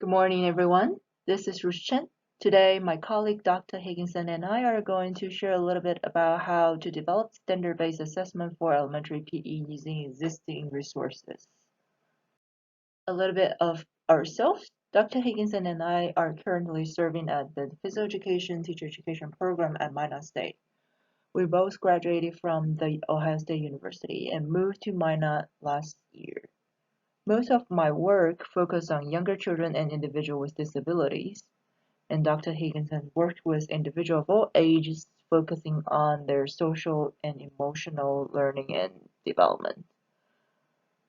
Good morning, everyone. This is Ruth Chen. Today, my colleague Dr. Higginson and I are going to share a little bit about how to develop standard-based assessment for elementary PE using existing resources. A little bit of ourselves. Dr. Higginson and I are currently serving at the Physical Education Teacher Education Program at Minot State. We both graduated from the Ohio State University and moved to Minot last year. Most of my work focused on younger children and individuals with disabilities, and Dr. Higginson worked with individuals of all ages, focusing on their social and emotional learning and development.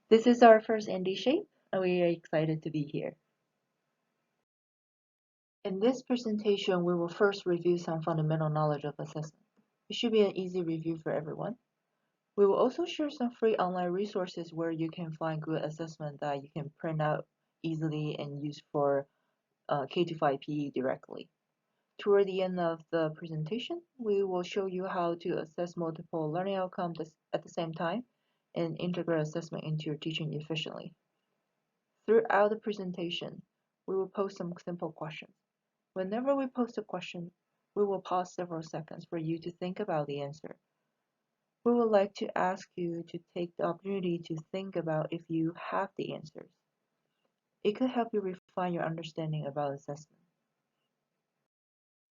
This is our first ND Shape, and we are excited to be here. In this presentation, we will first review some fundamental knowledge of assessment. It should be an easy review for everyone. We will also share some free online resources where you can find good assessment that you can print out easily and use for K-5 PE directly. Toward the end of the presentation, we will show you how to assess multiple learning outcomes at the same time and integrate assessment into your teaching efficiently. Throughout the presentation, we will pose some simple questions. Whenever we pose a question, we will pause several seconds for you to think about the answer. We would like to ask you to take the opportunity to think about if you have the answers. It could help you refine your understanding about assessment.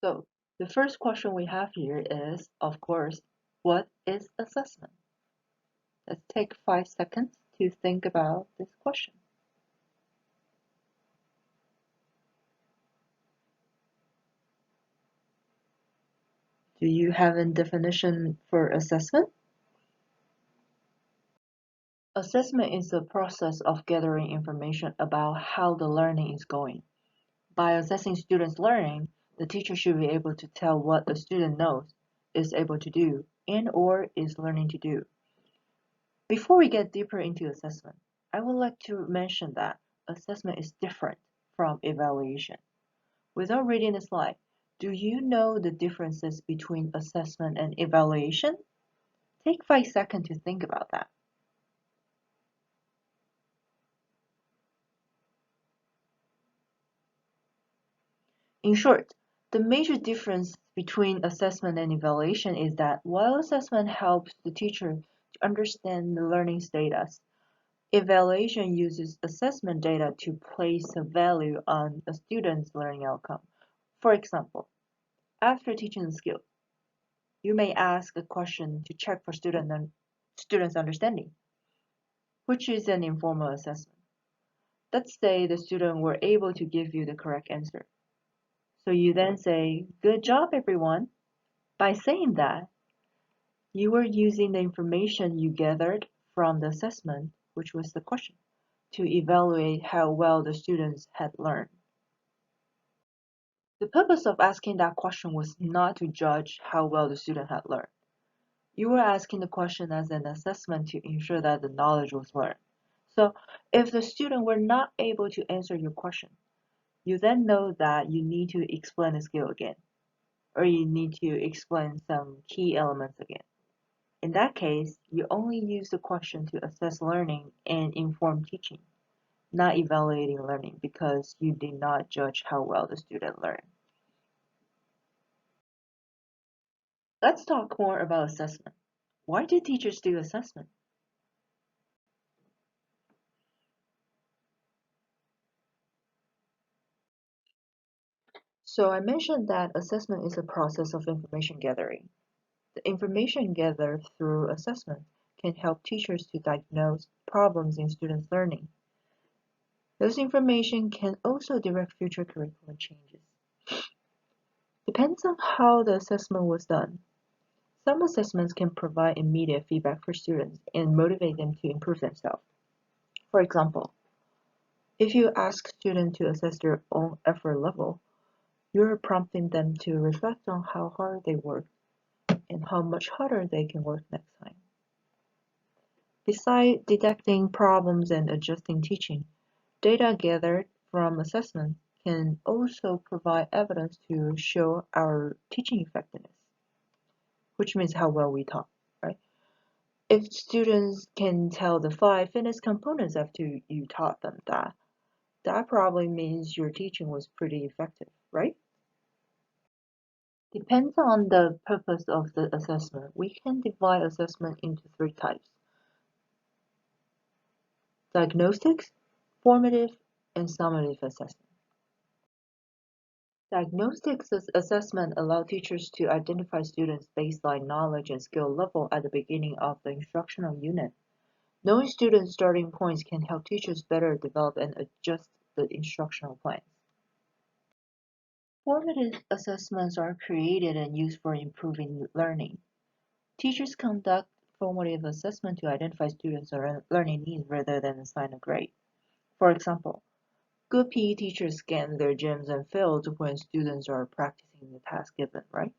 So, the first question we have here is, of course, what is assessment? Let's take 5 seconds to think about this question. Do you have a definition for assessment? Assessment is the process of gathering information about how the learning is going. By assessing students' learning, the teacher should be able to tell what the student knows, is able to do, and/or is learning to do. Before we get deeper into assessment, I would like to mention that assessment is different from evaluation. Without reading the slide, do you know the differences between assessment and evaluation? Take 5 seconds to think about that. In short, the major difference between assessment and evaluation is that while assessment helps the teacher to understand the learning status, evaluation uses assessment data to place a value on a student's learning outcome. For example, after teaching a skill, you may ask a question to check for student's understanding, which is an informal assessment. Let's say the student were able to give you the correct answer. So you then say, "Good job, everyone." By saying that, you were using the information you gathered from the assessment, which was the question, to evaluate how well the students had learned. The purpose of asking that question was not to judge how well the student had learned. You were asking the question as an assessment to ensure that the knowledge was learned. So if the student were not able to answer your question, you then know that you need to explain the skill again, or you need to explain some key elements again. In that case, you only use the question to assess learning and inform teaching, not evaluating learning because you did not judge how well the student learned. Let's talk more about assessment. Why do teachers do assessment? So I mentioned that assessment is a process of information gathering. The information gathered through assessment can help teachers to diagnose problems in students' learning. Those information can also direct future curriculum changes. Depends on how the assessment was done. Some assessments can provide immediate feedback for students and motivate them to improve themselves. For example, if you ask students to assess their own effort level, you're prompting them to reflect on how hard they work and how much harder they can work next time. Besides detecting problems and adjusting teaching, data gathered from assessment can also provide evidence to show our teaching effectiveness, which means how well we taught, right? If students can tell the 5 fitness components after you taught them that, That probably means your teaching was pretty effective, right? Depends on the purpose of the assessment. We can divide assessment into three types: diagnostics, formative, and summative assessment. Diagnostics assessment allow teachers to identify students' baseline knowledge and skill level at the beginning of the instructional unit. Knowing students' starting points can help teachers better develop and adjust the instructional plans. Formative assessments are created and used for improving learning. Teachers conduct formative assessment to identify students' learning needs rather than assign a grade. For example, good PE teachers scan their gyms and fields when students are practicing the task given, right?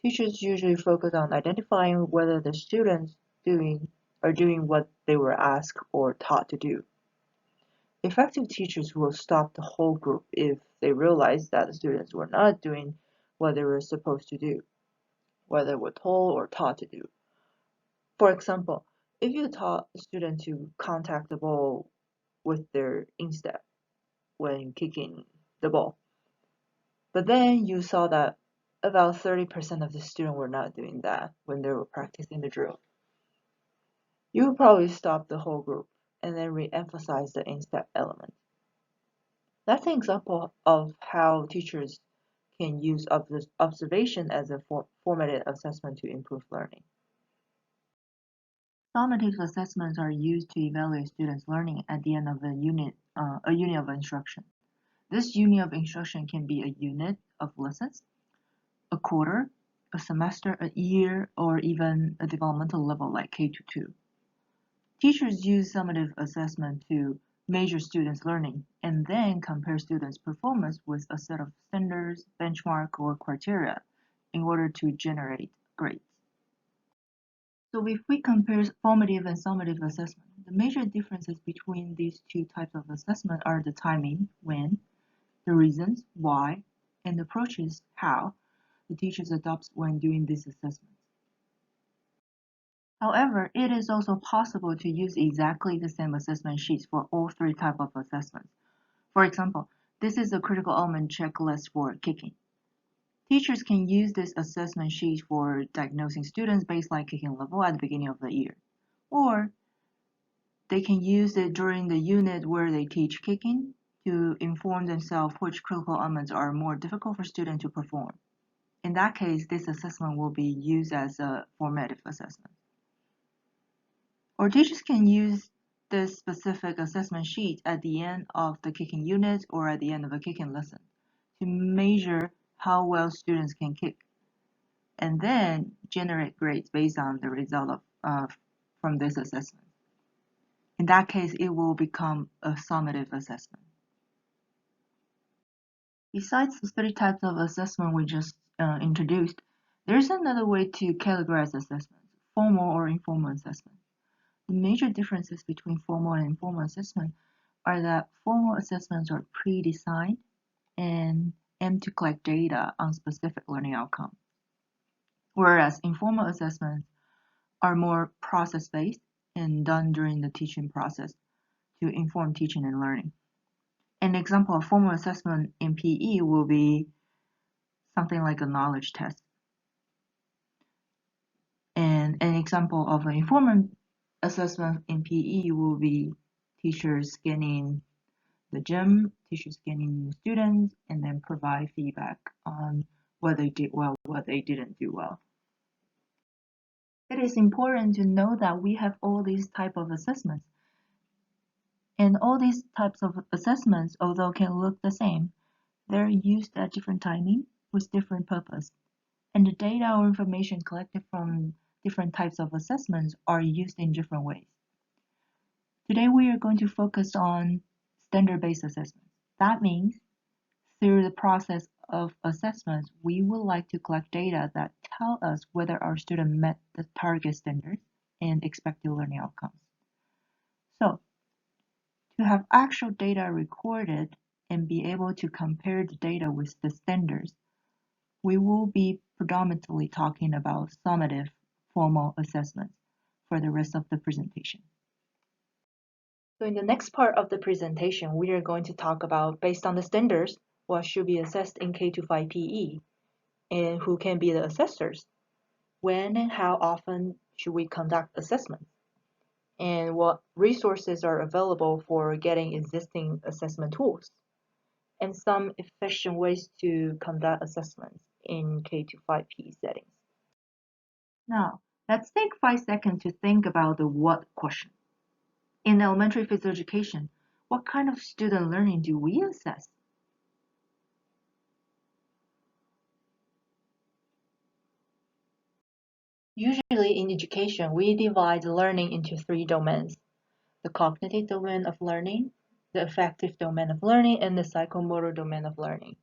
Teachers usually focus on identifying whether the students are doing what they were asked or taught to do. Effective teachers will stop the whole group if they realize that the students were not doing what they were supposed to do, what they were told or taught to do. For example, if you taught a student to contact the ball with their instep when kicking the ball, but then you saw that about 30% of the students were not doing that when they were practicing the drill, you would probably stop the whole group and then re-emphasize the instep element. That's an example of how teachers can use observation as a formative assessment to improve learning. Summative assessments are used to evaluate students' learning at the end of a unit of instruction. This unit of instruction can be a unit of lessons, a quarter, a semester, a year, or even a developmental level like K-2. Teachers use summative assessment to measure students' learning and then compare students' performance with a set of standards, benchmark, or criteria in order to generate grades. So if we compare formative and summative assessment, the major differences between these two types of assessment are the timing, when, the reasons, why, and the approaches, how, the teachers adopt when doing these assessments. However, it is also possible to use exactly the same assessment sheets for all three types of assessments. For example, this is a critical element checklist for kicking. Teachers can use this assessment sheet for diagnosing students' baseline kicking level at the beginning of the year. Or they can use it during the unit where they teach kicking to inform themselves which critical elements are more difficult for students to perform. In that case, this assessment will be used as a formative assessment. Or teachers can use this specific assessment sheet at the end of the kicking unit or at the end of a kicking lesson to measure how well students can kick and then generate grades based on the result from this assessment. In that case, it will become a summative assessment. Besides the three types of assessment we just introduced, there is another way to categorize assessments: formal or informal assessment. The major differences between formal and informal assessment are that formal assessments are pre-designed and aim to collect data on specific learning outcomes, whereas informal assessments are more process-based and done during the teaching process to inform teaching and learning. An example of formal assessment in PE will be something like a knowledge test. And an example of an informal assessment in PE will be teachers scanning the gym, teachers scanning the students, and then provide feedback on what they did well, what they didn't do well. It is important to know that we have all these types of assessments. And all these types of assessments, although can look the same, they're used at different timing with different purpose. And the data or information collected from different types of assessments are used in different ways. Today we are going to focus on standard-based assessments. That means through the process of assessments, we would like to collect data that tell us whether our student met the target standards and expected learning outcomes. So, to have actual data recorded and be able to compare the data with the standards, we will be predominantly talking about summative formal assessments for the rest of the presentation. So in the next part of the presentation, we are going to talk about, based on the standards, what should be assessed in K to 5 PE, and who can be the assessors, when and how often should we conduct assessments, and what resources are available for getting existing assessment tools, and some efficient ways to conduct assessments in K to 5 PE settings. Now, let's take 5 seconds to think about the what question. In elementary physical education, what kind of student learning do we assess? Usually in education, we divide learning into 3 domains: the cognitive domain of learning, the affective domain of learning, and the psychomotor domain of learning.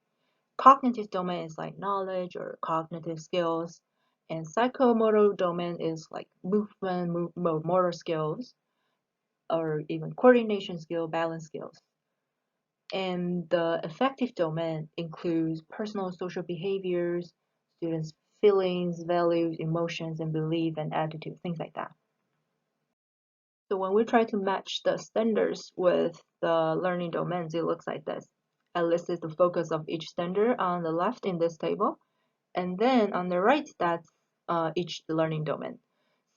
Cognitive domain is like knowledge or cognitive skills, and psychomotor domain is like movement, motor skills, or even coordination skill, balance skills. And the affective domain includes personal social behaviors, students' feelings, values, emotions, and belief and attitude, things like that. So when we try to match the standards with the learning domains, it looks like this. I listed the focus of each standard on the left in this table, and then on the right, that's each learning domain.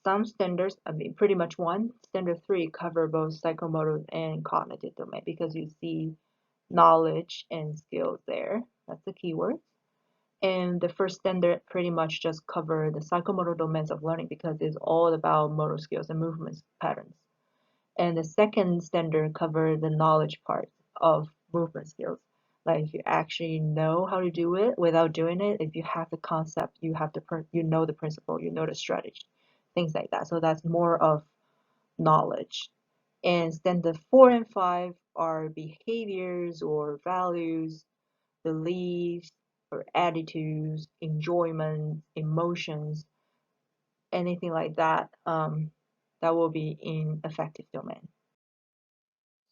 Some standards, pretty much one, standard 3 cover both psychomotor and cognitive domain because you see knowledge and skills there. That's the keyword. And the first standard pretty much just cover the psychomotor domains of learning because it's all about motor skills and movement patterns. And the second standard cover the knowledge part of movement skills. Like if you actually know how to do it without doing it, if you have the concept, you have you know the principle, you know the strategy, things like that. So that's more of knowledge. And standard 4 and 5 are behaviors or values, beliefs or attitudes, enjoyment, emotions, anything like that. That will be in affective domain.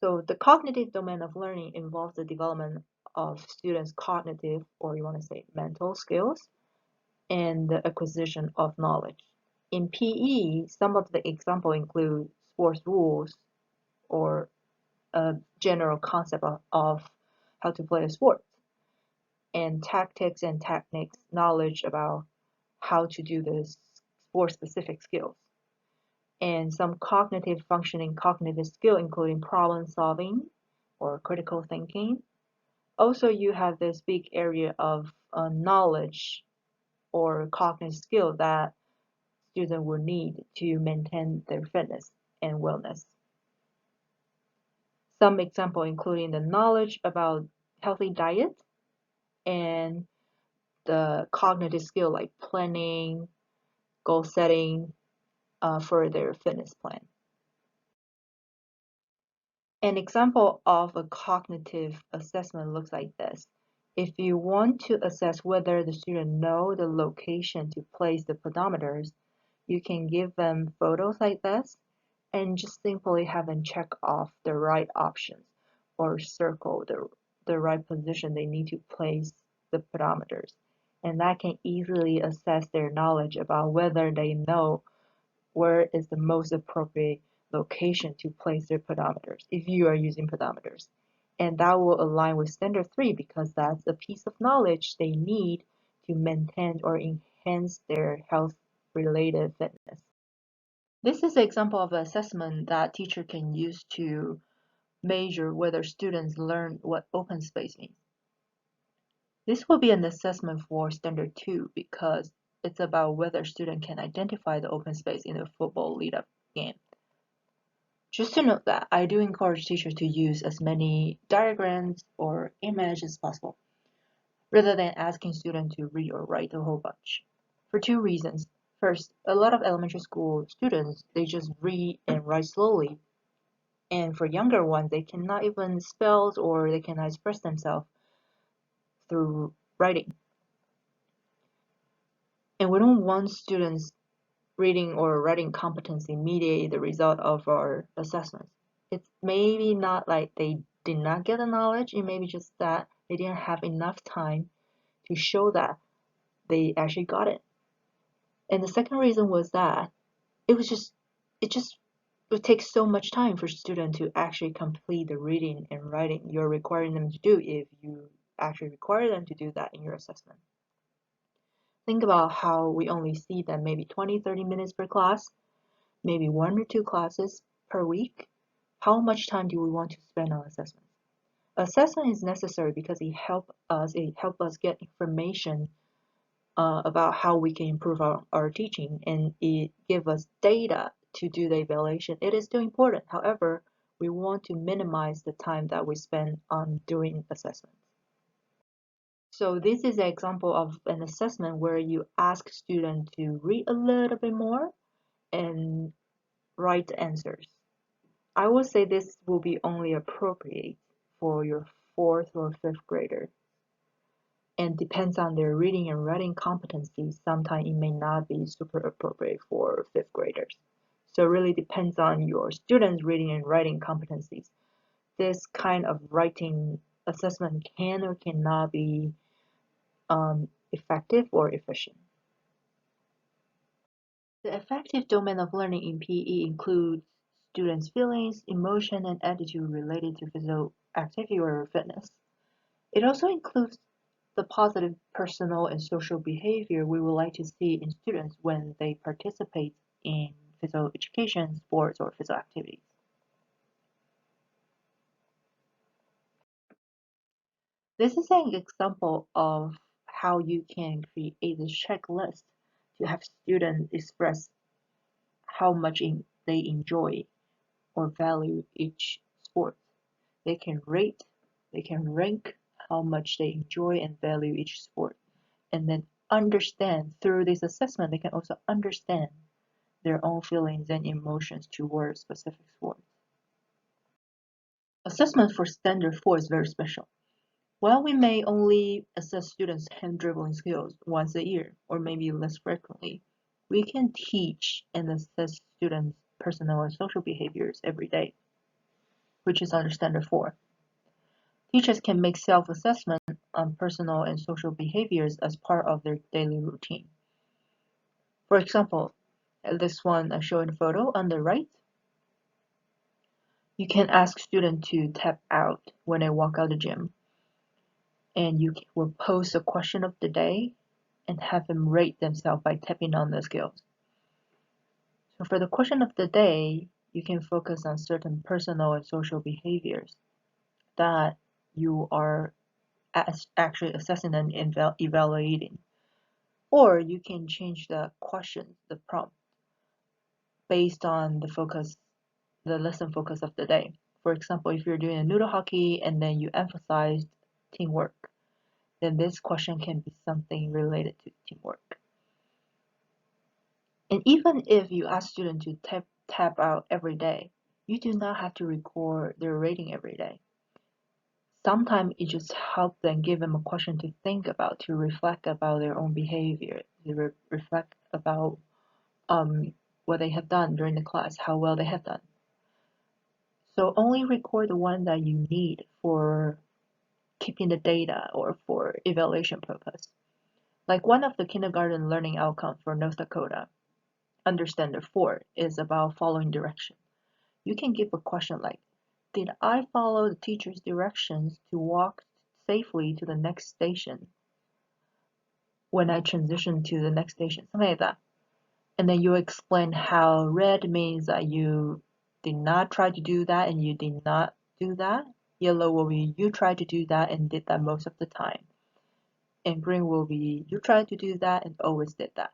So the cognitive domain of learning involves the development of students' cognitive, or you want to say mental skills, and the acquisition of knowledge. In PE, some of the examples include sports rules or a general concept of how to play a sport, and tactics and techniques, knowledge about how to do this sport-specific skills. And some cognitive functioning cognitive skill, including problem solving or critical thinking. Also, you have this big area of knowledge or cognitive skill that students will need to maintain their fitness and wellness. Some example including the knowledge about healthy diet and the cognitive skill like planning, goal setting for their fitness plan. An example of a cognitive assessment looks like this. If you want to assess whether the student know the location to place the pedometers, you can give them photos like this and just simply have them check off the right options or circle the right position they need to place the pedometers. And that can easily assess their knowledge about whether they know where is the most appropriate location to place their pedometers if you are using pedometers. And that will align with standard 3 because that's a piece of knowledge they need to maintain or enhance their health related fitness. This is an example of an assessment that teacher can use to measure whether students learn what open space means. This will be an assessment for standard 2 because it's about whether student can identify the open space in a football lead-up game. Just to note that I do encourage teachers to use as many diagrams or images as possible, rather than asking students to read or write a whole bunch. For 2 reasons. First, a lot of elementary school students, they just read and write slowly. And for younger ones, they cannot even spell or they cannot express themselves through writing. And we don't want students reading or writing competency mediate the result of our assessments. It's maybe not like they did not get the knowledge, it may be just that they didn't have enough time to show that they actually got it. And the second reason was that it just it takes so much time for students to actually complete the reading and writing you're requiring them to do if you actually require them to do that in your assessment. Think about how we only see them maybe 20-30 minutes per class, maybe 1 or 2 classes per week. How much time do we want to spend on assessment? Assessment is necessary because it help us get information about how we can improve our teaching, and it give us data to do the evaluation. It is still important. However, we want to minimize the time that we spend on doing assessments. So this is an example of an assessment where you ask students to read a little bit more and write answers. I would say this will be only appropriate for your 4th or 5th grader, and depends on their reading and writing competencies. Sometimes it may not be super appropriate for 5th graders. So it really depends on your students' reading and writing competencies. This kind of writing assessment can or cannot be effective or efficient. The affective domain of learning in PE includes students' feelings, emotion, and attitude related to physical activity or fitness. It also includes the positive personal and social behavior we would like to see in students when they participate in physical education, sports, or physical activities. This is an example of how you can create a checklist to have students express how much they enjoy or value each sport. They can rate, they can rank how much they enjoy and value each sport, and then understand through this assessment, they can also understand their own feelings and emotions towards specific sports. Assessment for Standard 4 is very special. While we may only assess students' hand dribbling skills once a year, or maybe less frequently, we can teach and assess students' personal and social behaviors every day, which is under Standard 4. Teachers can make self-assessment on personal and social behaviors as part of their daily routine. For example, this one I show in photo on the right, you can ask students to tap out when they walk out the gym, and you will pose a question of the day and have them rate themselves by tapping on the skills. So for the question of the day, you can focus on certain personal and social behaviors that you are actually assessing and evaluating. Or you can change the question, the prompt, based on the lesson focus of the day. For example, if you're doing a noodle hockey and then you emphasize teamwork, then this question can be something related to teamwork. And even if you ask students to tap out every day, you do not have to record their rating every day. Sometimes it just helps them, give them a question to think about, to reflect about their own behavior, to reflect about what they have done during the class, how well they have done. So only record the one that you need for keeping the data or for evaluation purpose. Like one of the kindergarten learning outcomes for North Dakota under Standard 4 is about following direction. You can give a question like, did I follow the teacher's directions to walk safely to the next station when I transition to the next station? Something like that. And then you explain how red means that you did not try to do that and you did not do that. Yellow will be you tried to do that and did that most of the time. And green will be you tried to do that and always did that.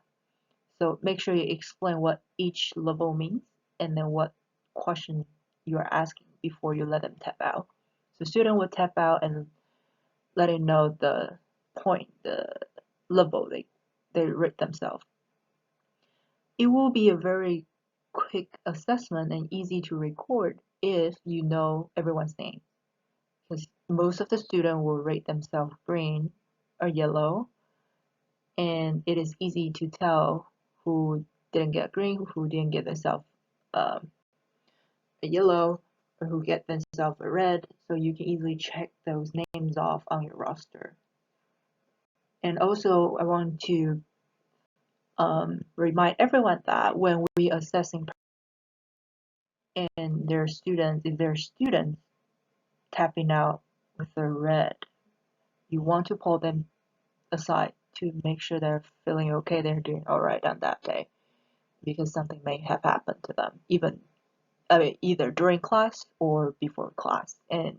So make sure you explain what each level means and then what question you are asking before you let them tap out. So student will tap out and let it know the point, the level they rate themselves. It will be a very quick assessment and easy to record if you know everyone's name, because most of the students will rate themselves green or yellow, and it is easy to tell who didn't get green, who didn't get themselves a yellow, or who get themselves a red, so you can easily check those names off on your roster. And also, I want to remind everyone that when we assessing and if their students tapping out with a red, you want to pull them aside to make sure they're feeling okay, they're doing all right on that day, because something may have happened to them, either during class or before class. And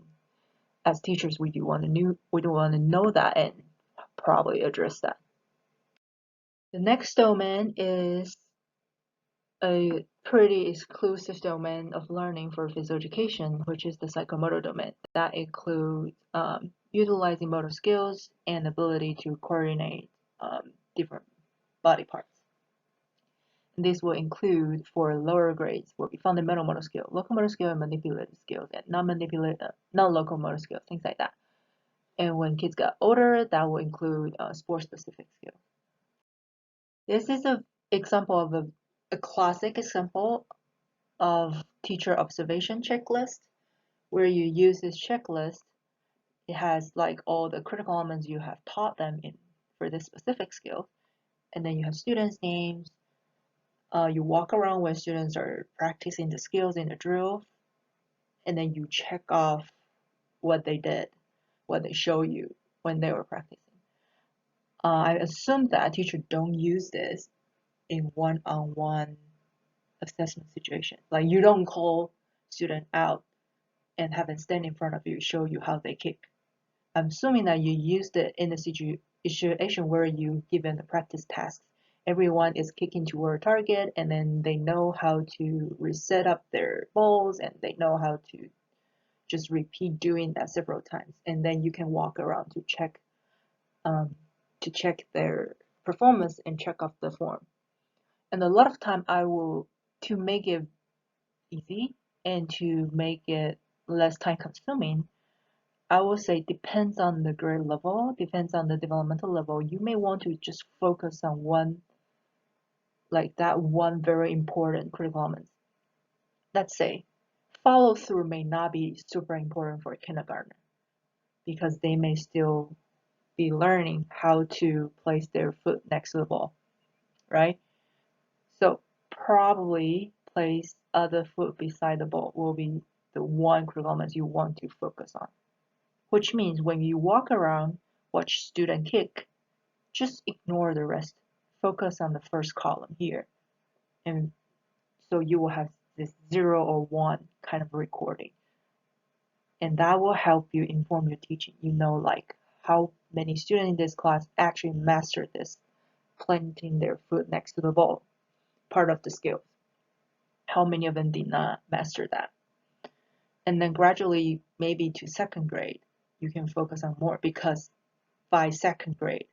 as teachers, we do want to know that and probably address that. The next domain is a pretty exclusive domain of learning for physical education, which is the psychomotor domain. That includes utilizing motor skills and ability to coordinate different body parts. And this will include, for lower grades, will be fundamental motor skill, locomotor skill, and manipulative skills, and non-locomotor skills, things like that. And when kids get older, that will include sport-specific skills. This is an example of a classic example of teacher observation checklist, where you use this checklist. It has like all the critical elements you have taught them in for this specific skill, and then you have students' names. You walk around when students are practicing the skills in the drill, and then you check off what they did, what they show you when they were practicing. I assume that teachers don't use this in one-on-one assessment situation. Like you don't call student out and have them stand in front of you, show you how they kick. I'm assuming that you used it in a situation where you give them the practice tasks. Everyone is kicking toward a target, and then they know how to reset up their balls, and they know how to just repeat doing that several times. And then you can walk around to check their performance and check off the form. And a lot of time to make it easy and to make it less time consuming, I will say depends on the grade level, depends on the developmental level. You may want to just focus on one very important critical element. Let's say follow through may not be super important for a kindergartner because they may still be learning how to place their foot next to the ball, right? So probably place other foot beside the ball will be the one critical element you want to focus on. Which means when you walk around, watch student kick, just ignore the rest. Focus on the first column here. And so you will have this 0 or 1 kind of recording. And that will help you inform your teaching. You know, like how many students in this class actually mastered this, planting their foot next to the ball, part of the skill. How many of them did not master that? And then gradually, maybe to second grade, you can focus on more because by second grade,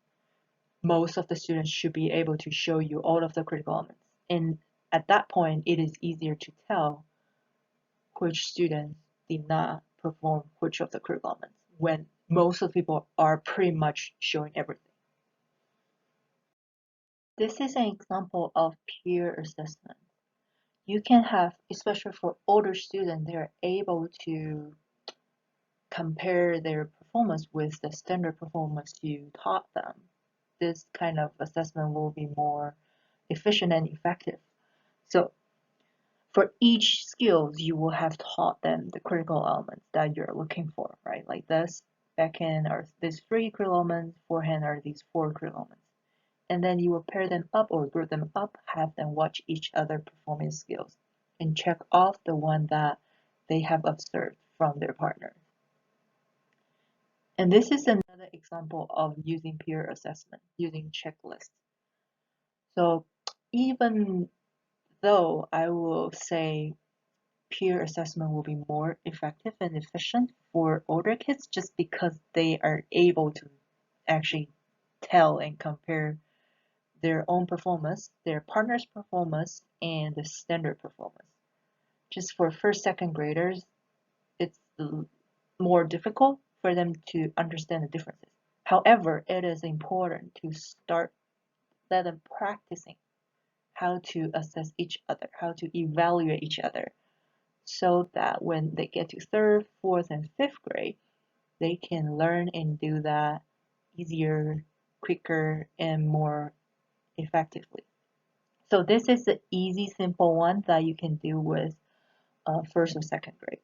most of the students should be able to show you all of the critical elements. And at that point, it is easier to tell which students did not perform which of the critical elements when most of the people are pretty much showing everything. This is an example of peer assessment. You can have, especially for older students, they're able to compare their performance with the standard performance you taught them. This kind of assessment will be more efficient and effective. So for each skills, you will have taught them the critical elements that you're looking for, right? Like this, backhand are these 3 critical elements, forehand are these 4 critical elements. And then you will pair them up or group them up, have them watch each other performing skills and check off the one that they have observed from their partner. And this is another example of using peer assessment, using checklists. So even though I will say peer assessment will be more effective and efficient for older kids just because they are able to actually tell and compare their own performance, their partner's performance, and the standard performance. Just for first, second graders, it's more difficult for them to understand the differences. However, it is important to let them practicing how to assess each other, how to evaluate each other, so that when they get to third, fourth, and fifth grade, they can learn and do that easier, quicker, and more effectively. So this is the easy, simple one that you can do with first or second grade.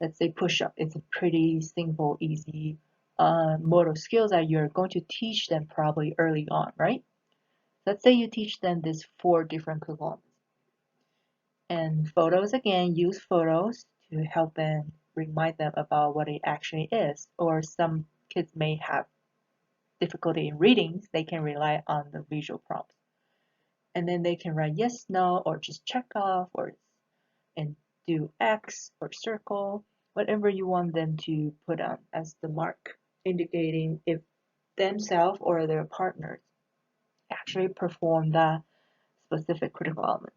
Let's say push-up. It's a pretty simple, easy motor skills that you're going to teach them probably early on, right? Let's say you teach them these 4 different curriculums. And photos, again, use photos to help them remind them about what it actually is. Or some kids may have difficulty in reading, they can rely on the visual prompts. And then they can write yes, no, or just check off, and do X or circle, whatever you want them to put on as the mark, indicating if themselves or their partners actually perform that specific critical element.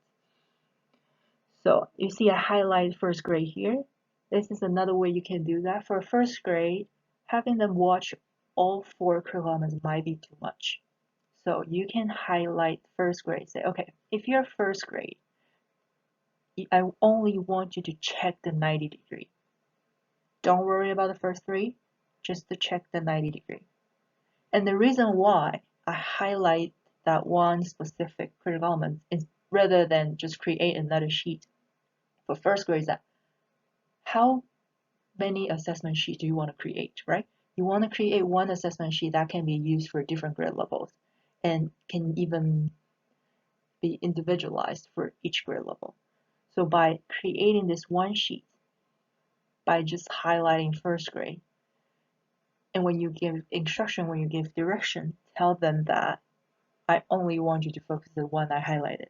So you see I highlight first grade here. This is another way you can do that. For first grade, having them watch all 4 critical elements might be too much. So you can highlight first grade. Say, okay, if you're first grade, I only want you to check the 90 degree. Don't worry about the first 3, just to check the 90 degree. And the reason why I highlight that one specific critical element is rather than just create another sheet for first grade is that how many assessment sheets do you want to create, right? You want to create one assessment sheet that can be used for different grade levels and can even be individualized for each grade level. So by creating this one sheet, by just highlighting first grade, and when you give instruction, when you give direction, tell them that I only want you to focus on the one I highlighted.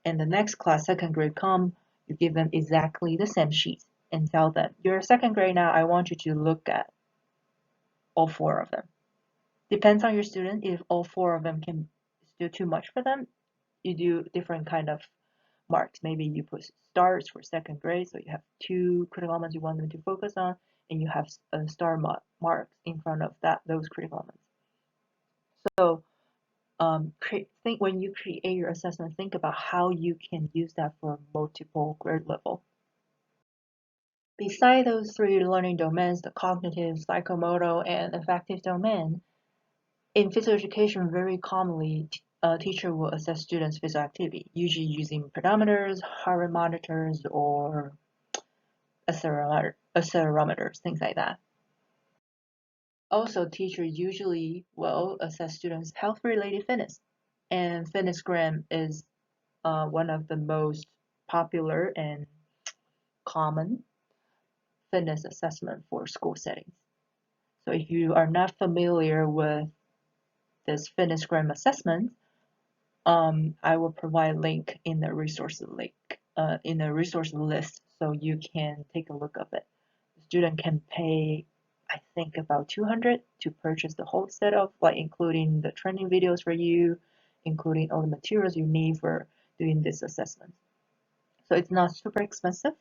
And the next class, second grade, come, you give them exactly the same sheet and tell them, you're second grade now, I want you to look at all 4 of them. Depends on your student. If all 4 of them can still too much for them, you do different kind of marks. Maybe you put stars for second grade, so you have 2 critical elements you want them to focus on, and you have a star marks in front of those critical elements. So think when you create your assessment, think about how you can use that for multiple grade level. Beside those 3 learning domains, the cognitive, psychomotor, and affective domain, in physical education, very commonly, a teacher will assess students' physical activity, usually using pedometers, heart rate monitors, or accelerometers, things like that. Also, teachers usually will assess students' health-related fitness, and fitnessgram is one of the most popular and common fitness assessment for school settings. So if you are not familiar with this fitnessgram assessment, I will provide link in the resource list so you can take a look of it. The student can pay, I think, about 200 to purchase the whole set of, like including the training videos for you, including all the materials you need for doing this assessment. So it's not super expensive,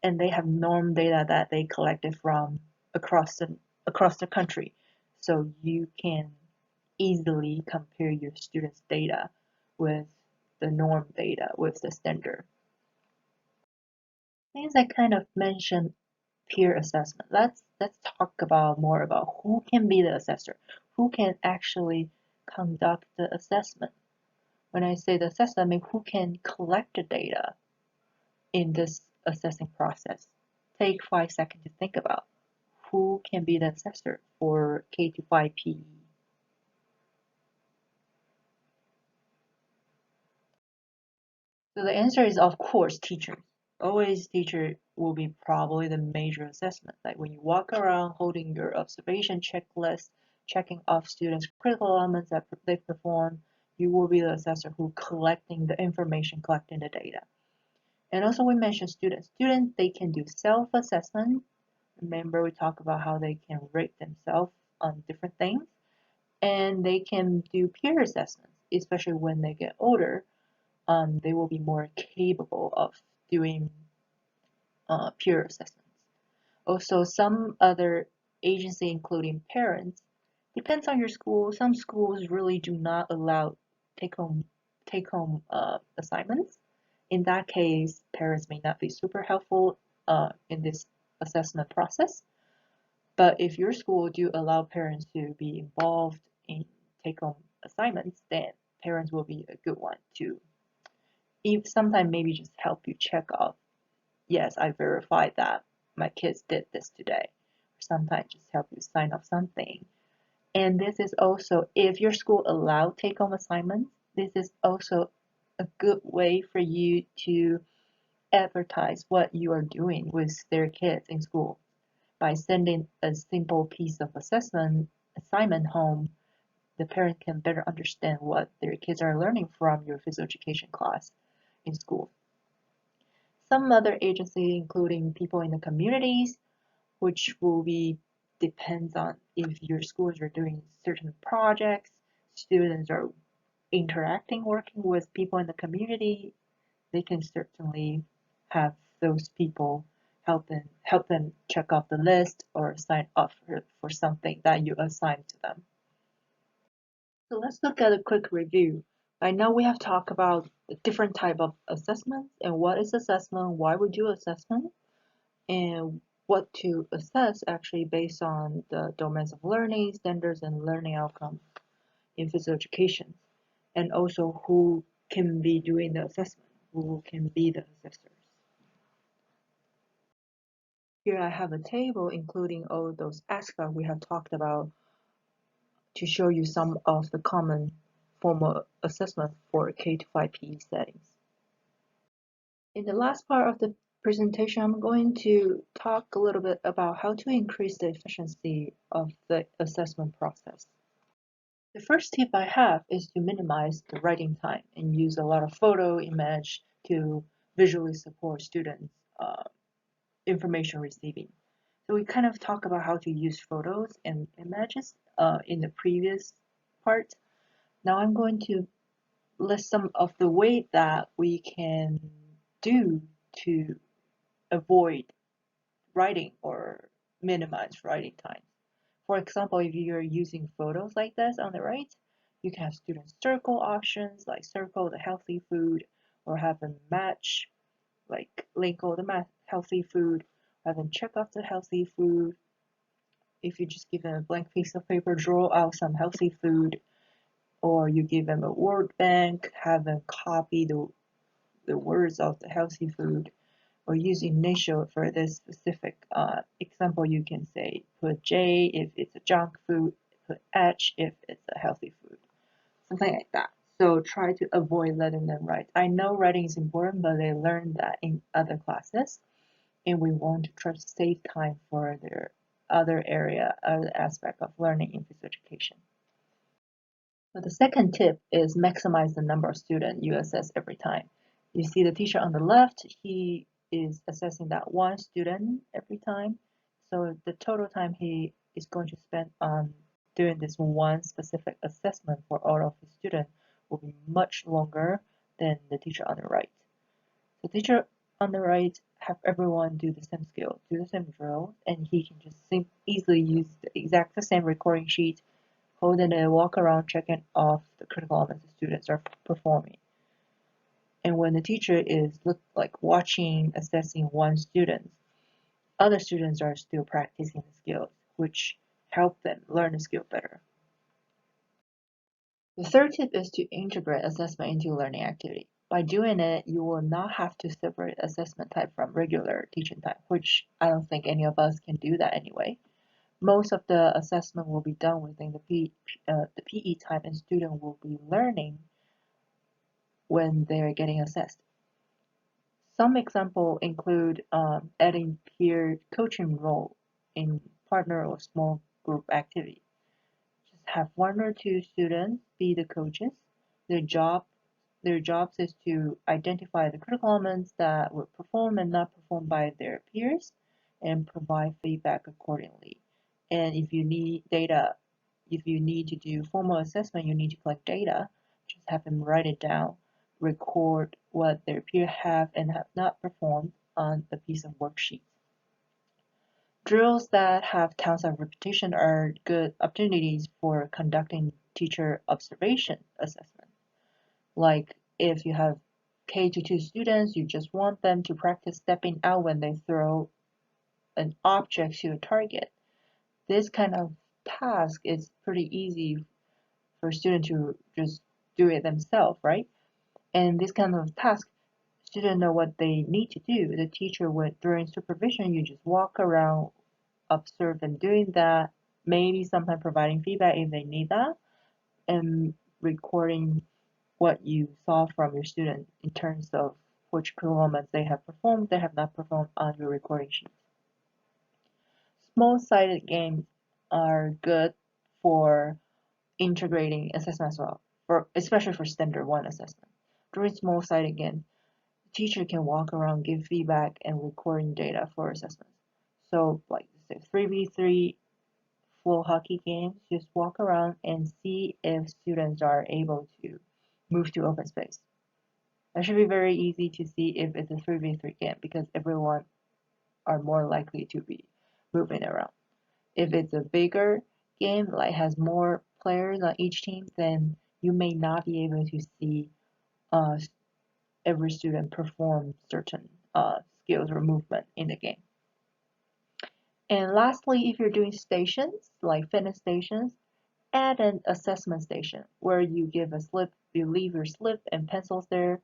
and they have norm data that they collected from across the country, so you can easily compare your students' data with the norm data with the standard. Things I kind of mentioned peer assessment. Let's talk about more about who can be the assessor, who can actually conduct the assessment. When I say the assessment, I mean who can collect the data in this assessing process. Take 5 seconds to think about who can be the assessor for K-5 PE. So the answer is, of course, teachers. Always teacher will be probably the major assessment. Like when you walk around holding your observation checklist, checking off students' critical elements that they perform, you will be the assessor who collecting the information, collecting the data. And also we mentioned students. Students, they can do self-assessment. Remember we talked about how they can rate themselves on different things. And they can do peer assessments, especially when they get older. They will be more capable of doing peer assessments. Also, some other agency, including parents, depends on your school. Some schools really do not allow take-home assignments. In that case, parents may not be super helpful in this assessment process. But if your school do allow parents to be involved in take-home assignments, then parents will be a good one to sometimes maybe just help you check off yes, I verified that my kids did this today. Sometimes just help you sign off something. And this is also, if your school allow take-home assignments, this is also a good way for you to advertise what you are doing with their kids in school. By sending a simple piece of assignment home, the parent can better understand what their kids are learning from your physical education class in school. Some other agencies, including people in the communities, which will be depends on if your schools are doing certain projects, students are interacting, working with people in the community, they can certainly have those people help them check off the list or sign up for something that you assign to them. So let's look at a quick review. I know we have talked about the different type of assessments and what is assessment, why we do assessment, and what to assess actually based on the domains of learning, standards, and learning outcomes in physical education, and also who can be doing the assessment, who can be the assessors. Here I have a table including all those aspects we have talked about to show you some of the common formal assessment for K to 5 PE settings. In the last part of the presentation, I'm going to talk a little bit about how to increase the efficiency of the assessment process. The first tip I have is to minimize the writing time and use a lot of photo image to visually support students' information receiving. So we kind of talk about how to use photos and images in the previous part. Now I'm going to list some of the ways that we can do to avoid writing or minimize writing time. For example, if you're using photos like this on the right, you can have students circle options like circle the healthy food or have them match like link all the healthy food, have them check off the healthy food. If you just give them a blank piece of paper, draw out some healthy food, or you give them a word bank, have them copy the words of the healthy food, or use initial for this specific example, you can say put J if it's a junk food, put H if it's a healthy food, something like that. So try to avoid letting them write. I know writing is important, but they learn that in other classes, and we want to try to save time for their other area, other aspect of learning in physical education. So the second tip is maximize the number of students you assess every time. You see the teacher on the left, he is assessing that one student every time. So the total time he is going to spend on doing this one specific assessment for all of his students will be much longer than the teacher on the right. The teacher on the right have everyone do the same skill, do the same drill, and he can just easily use the exact same recording sheet, hold it and walk around checking off the critical elements the students are performing. And when the teacher is watching, assessing one student, other students are still practicing the skills, which help them learn the skill better. The third tip is to integrate assessment into learning activity. By doing it, you will not have to separate assessment type from regular teaching time, which I don't think any of us can do that anyway. Most of the assessment will be done within the PE time, and student will be learning when they're getting assessed. Some example include adding peer coaching role in partner or small group activity. Just have one or two students be the coaches. Their job their jobs is to identify the critical elements that were performed and not performed by their peers and provide feedback accordingly. And if you need data, if you need to do formal assessment, you need to collect data, just have them write it down, record what their peers have and have not performed on a piece of worksheet. Drills that have tons of repetition are good opportunities for conducting teacher observation assessment. Like if you have K to 2 students, you just want them to practice stepping out when they throw an object to a target. This kind of task is pretty easy for students to just do it themselves, right? And this kind of task, students know what they need to do. The teacher would, during supervision, you just walk around, observe them doing that, maybe sometimes providing feedback if they need that, and recording what you saw from your student in terms of which performance they have performed, they have not performed on your recording sheet. Small-sided games are good for integrating assessment as well, especially for standard one assessment. During small-sided games, the teacher can walk around, give feedback, and recording data for assessments. So, like say 3v3 full hockey games, just walk around and see if students are able to move to open space. That should be very easy to see if it's a 3v3 game because everyone are more likely to be moving around. If it's a bigger game, like has more players on each team, then you may not be able to see uh, every student perform certain skills or movement in the game. And lastly, if you're doing stations, like fitness stations, add an assessment station where you give a slip, you leave your slip and pencils there,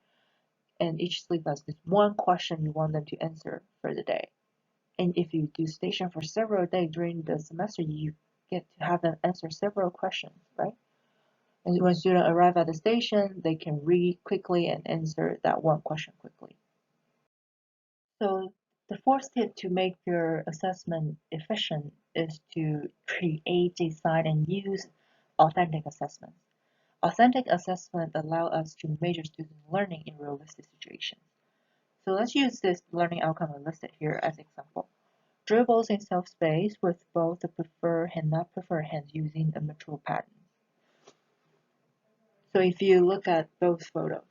and each slip has this one question you want them to answer for the day. And if you do station for several days during the semester, you get to have them answer several questions, right? And when students arrive at the station, they can read quickly and answer that one question quickly. So the fourth tip to make your assessment efficient is to create, design, and use authentic assessments. Authentic assessment allow us to measure student learning in realistic situations. So let's use this learning outcome listed here as example. Dribbles in self-space with both the preferred and not preferred hands using a mature pattern. So if you look at both photos,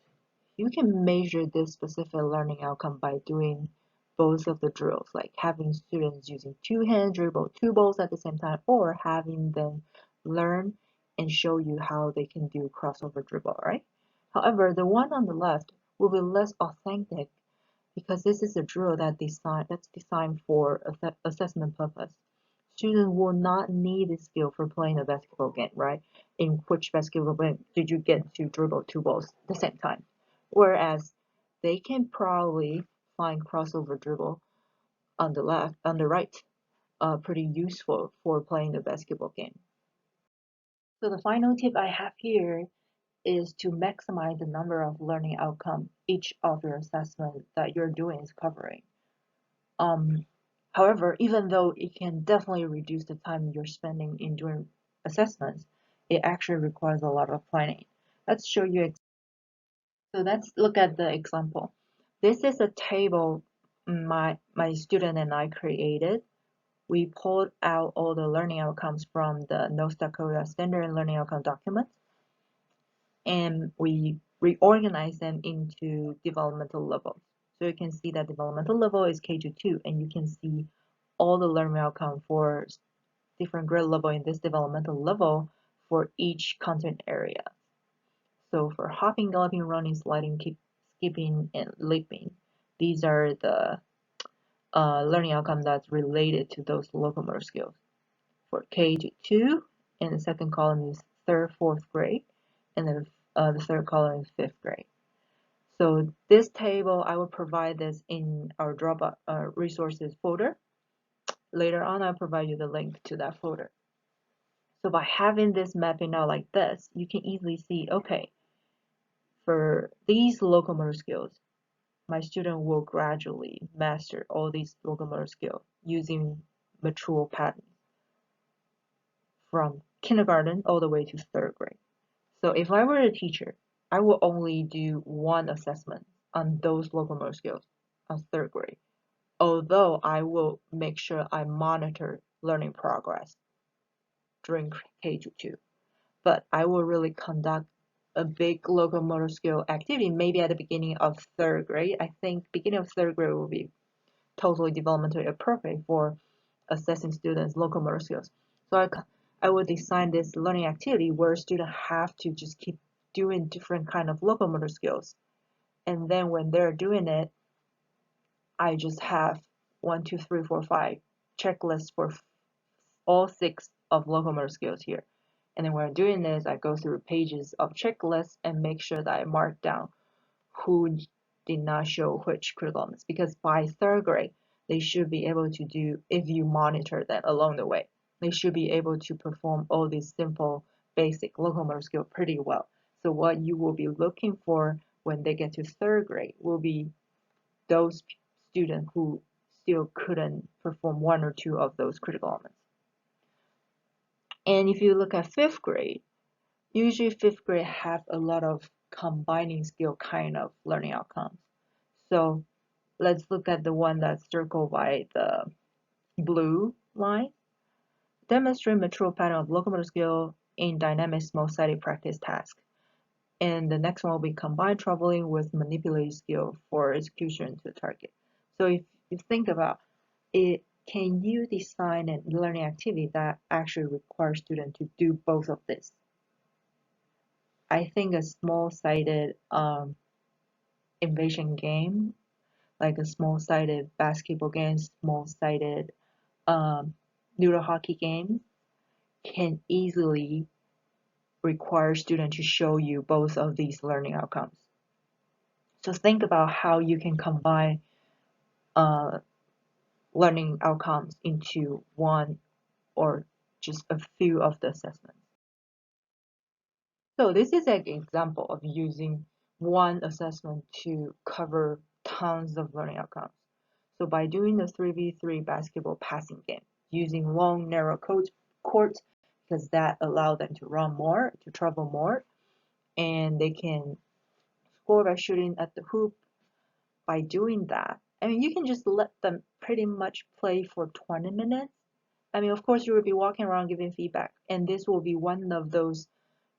you can measure this specific learning outcome by doing both of the drills, like having students using two hands dribble two balls at the same time, or having them learn and show you how they can do crossover dribble, right? However, the one on the left will be less authentic because this is a drill that's designed for assessment purpose. Students will not need this skill for playing a basketball game, right? In which basketball game did you get to dribble two balls at the same time? Whereas they can probably find crossover dribble on the left, on the right, pretty useful for playing the basketball game. So the final tip I have here is to maximize the number of learning outcomes each of your assessment that you're doing is covering. Um, However, even though it can definitely reduce the time you're spending in doing assessments, it actually requires a lot of planning. Let's show you. So let's look at the example. This is a table my student and I created. We pulled out all the learning outcomes from the North Dakota Standard Learning Outcome document, and we reorganize them into developmental levels. So you can see that developmental level is K-2, and you can see all the learning outcome for different grade level in this developmental level for each content area. So for hopping, galloping, running, sliding, skipping, and leaping, these are the learning outcome that's related to those locomotor skills. For K-2, and the second column is third, fourth grade, and then the third column is fifth grade. So this table, I will provide this in our Dropbox resources folder. Later on, I'll provide you the link to that folder. So by having this mapping out like this, you can easily see, okay, for these locomotor skills, my student will gradually master all these locomotor skills using mature patterns from kindergarten all the way to third grade. So if I were a teacher, I will only do one assessment on those locomotor skills on third grade, although I will make sure I monitor learning progress during K-2. But I will really conduct a big locomotor skill activity maybe at the beginning of third grade. I think beginning of third grade will be totally developmentally appropriate for assessing students' locomotor skills. So I would design this learning activity where students have to just keep doing different kind of locomotor skills. And then when they're doing it, I just have 1, 2, 3, 4, 5 checklists for all 6 of locomotor skills here. And then when I'm doing this, I go through pages of checklists and make sure that I mark down who did not show which critical elements, because by third grade, they should be able to do, if you monitor them along the way, they should be able to perform all these simple, basic locomotor skills pretty well. So what you will be looking for when they get to third grade will be those students who still couldn't perform one or two of those critical elements. And if you look at fifth grade, usually fifth grade have a lot of combining skill kind of learning outcomes. So let's look at the one that's circled by the blue line. Demonstrate mature pattern of locomotor skill in dynamic small-sided practice task. And the next one will be combine traveling with manipulative skill for execution to target. So if you think about it, can you design a learning activity that actually requires students to do both of this? I think a small-sided invasion game, like a small-sided basketball game, small-sided noodle hockey game, can easily require students to show you both of these learning outcomes. So think about how you can combine learning outcomes into one or just a few of the assessments. So this is an example of using one assessment to cover tons of learning outcomes. So by doing the 3v3 basketball passing game, using long, narrow courts, because that allowed them to run more, to travel more, and they can score by shooting at the hoop. By doing that, I mean, you can just let them pretty much play for 20 minutes. I mean, of course, you will be walking around giving feedback, and this will be one of those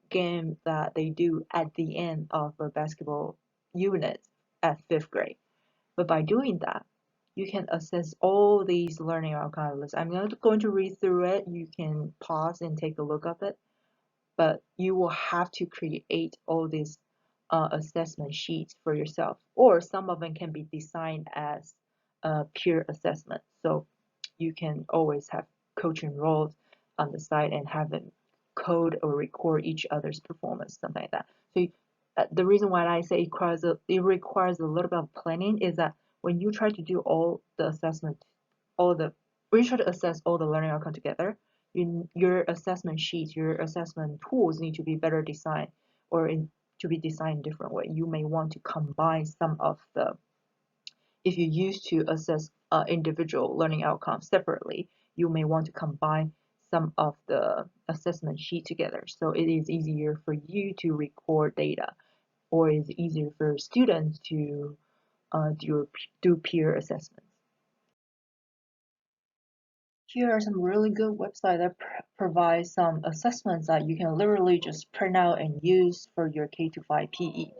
games that they do at the end of a basketball unit at fifth grade. But by doing that, you can assess all these learning outcomes. I'm not going to read through it. You can pause and take a look at it. But you will have to create all these assessment sheets for yourself, or some of them can be designed as peer assessment. So you can always have coaching roles on the side and have them code or record each other's performance, something like that. So the reason why I say it requires a little bit of planning is that when you try to do all the assessment, when you try to assess all the learning outcome together, your assessment sheets, your assessment tools need to be better designed, or to be designed a different way. You may want to combine some of the, if you used to assess individual learning outcomes separately, you may want to combine some of the assessment sheet together. So it is easier for you to record data, or it's easier for students to do peer assessments. Here are some really good websites that provide some assessments that you can literally just print out and use for your K-5 PE.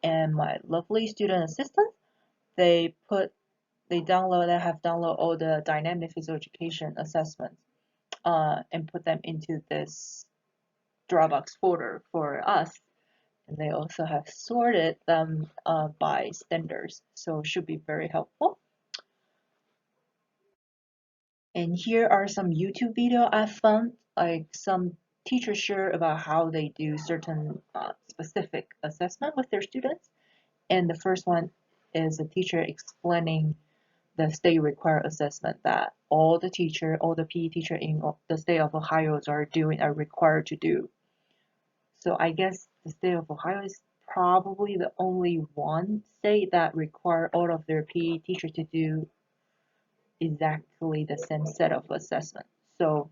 And my lovely student assistants, they have downloaded all the dynamic physical education assessments and put them into this Dropbox folder for us. And they also have sorted them by standards, so it should be very helpful. And here are some YouTube video I found, like some teachers share about how they do certain specific assessment with their students. And the first one is a teacher explaining the state required assessment that all the PE teacher in the state of Ohio are required to do. So I guess the state of Ohio is probably the only one state that require all of their PE teachers to do exactly the same set of assessment. So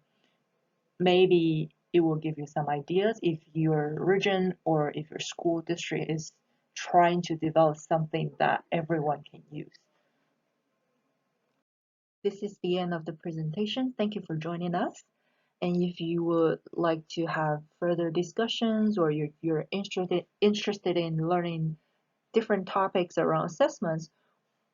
maybe it will give you some ideas if your region or if your school district is trying to develop something that everyone can use. This is the end of the presentation. Thank you for joining us. And if you would like to have further discussions, or you're interested in learning different topics around assessments,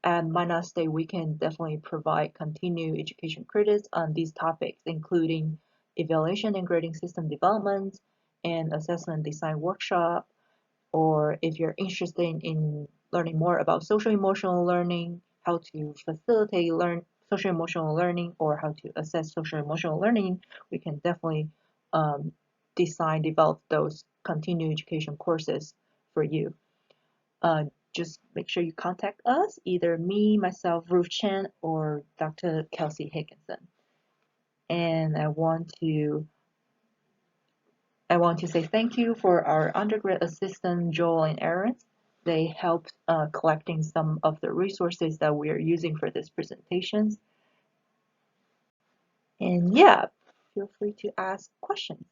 at Minot State, we can definitely provide continued education credits on these topics, including evaluation and grading system development and assessment design workshop. Or if you're interested in learning more about social emotional learning, how to facilitate social emotional learning, or how to assess social emotional learning, we can definitely develop those continuing education courses for you. just make sure you contact us, either me, myself, Ruth Chen, or Dr. Kelsey Higginson. And I want to say thank you for our undergrad assistant Joel and Aaron. They helped collecting some of the resources that we are using for this presentations. And yeah, feel free to ask questions.